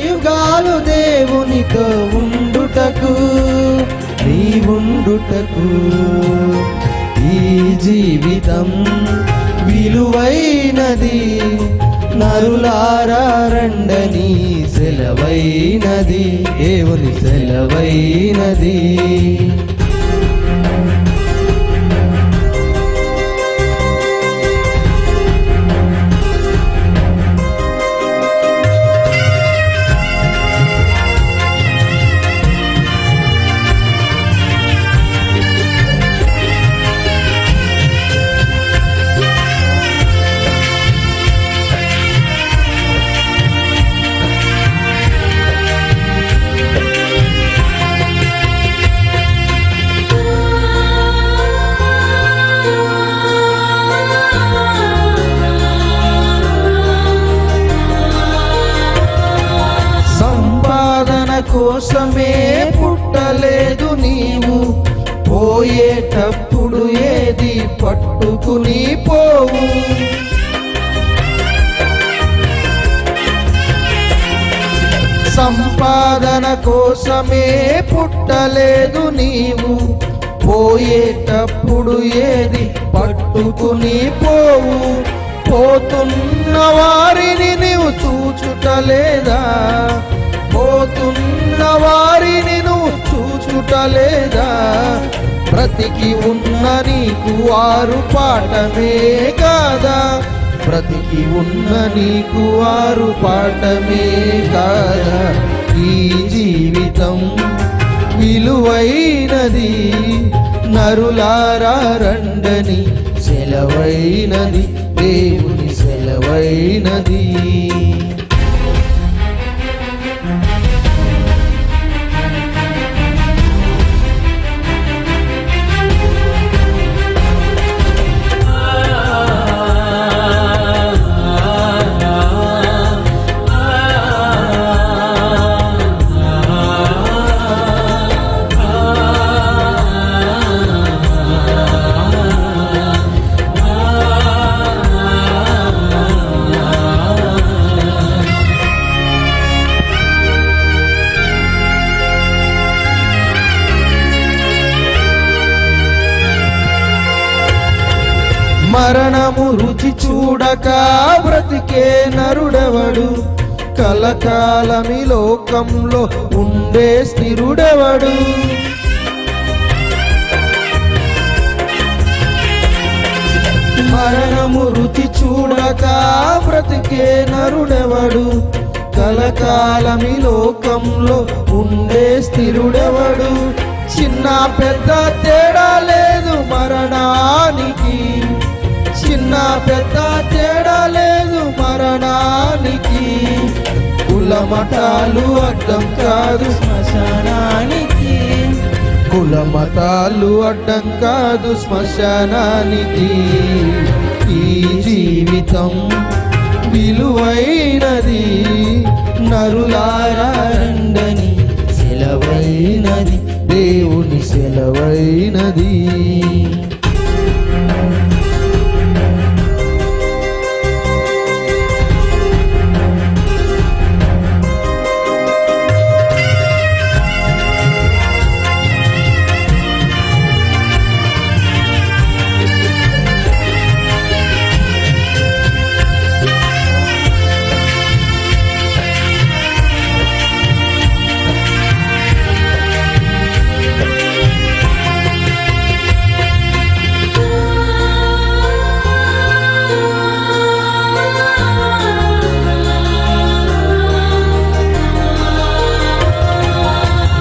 యుగాలు దేవునితో ఉండుటకు నీవుండుటకు ఈ జీవితం విలువైనది నరులారా రండని సెలవైనది దేవుని సెలవైనది. కోసమే పుట్టలేదు నీవు, పోయేటప్పుడు ఏది పట్టుకుని పోవు. సంపాదన కోసమే పుట్టలేదు నీవు, పోయేటప్పుడు ఏది పట్టుకుని పోవు. పోతున్న వారిని నీవు చూచుటలేదా, పోతున్న వారిని నువ్వు చూచుటలేదా. బ్రతికి ఉన్న నీకు వారు పాఠమే కాదా, బ్రతికి ఉన్న నీకు వారు పాఠమే కాదా. ఈ జీవితం విలువైనది నరులారా రండని సెలవైనది దేవుని సెలవైనది. మరణము రుచి చూడక బ్రతికే నరుడెవడు, కలకాలమి లోకంలో ఉండే స్థిరుడెవడు. మరణము రుచి చూడక బ్రతికే నరుడెవడు, కలకాలమి లోకంలో ఉండే స్థిరుడెవడు. చిన్న పెద్ద తేడా లేదు మరణానికి, చిన్న పెద్ద తేడా లేదు మరణానికి. కులమతాలు అడ్డం కాదు శ్మశానానికి, కులమతాలు అడ్డం కాదు శ్మశానానికి. ఈ జీవితం విలువైనది నరులారా రండని సెలవైనది దేవుని సెలవైనది.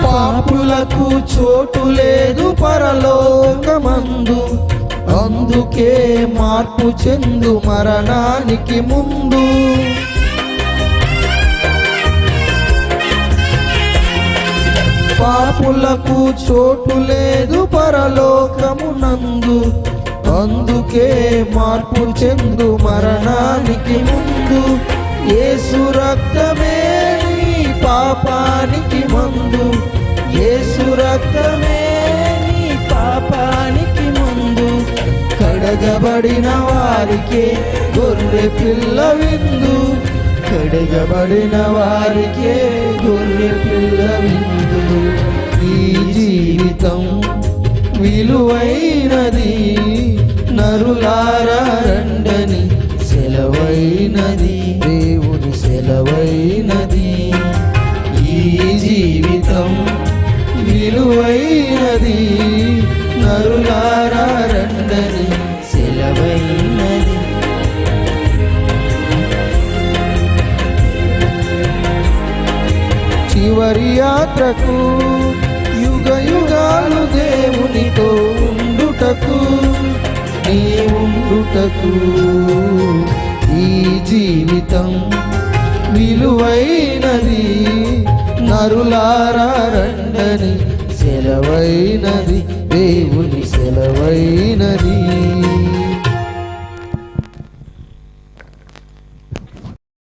పాపులకు చోటు లేదు పరలోకమందు, అందుకే మార్పు చెందు మరణానికి ముందు. పాపులకు చోటు లేదు పరలోకమునందు, అందుకే మార్పు చెందు మరణానికి ముందు. యేసు రక్తమే నీ పాపానికి మందు, యేసు రక్తమే నీ పాపానికి మందు. కడగబడిన వారికే గొర్రె పిల్ల విందు, కడగబడిన వారికే గొర్రె పిల్ల విందు. ఈ జీవితం విలువైనది, నరులారా రండని సెలవైనది, దేవుని సెలవైనది. ఈ జీవితం విలువైనది, నరులారా రండని సెలవైనది. చివరి యాత్రకు యుగ యుగాలు దేవునితో ఉండుటకు, నీ ఉండుటకు. ఈ జీవితం విలువైనది, నరులారా రండని సెలవైనది, దేవుని సెలవైనది.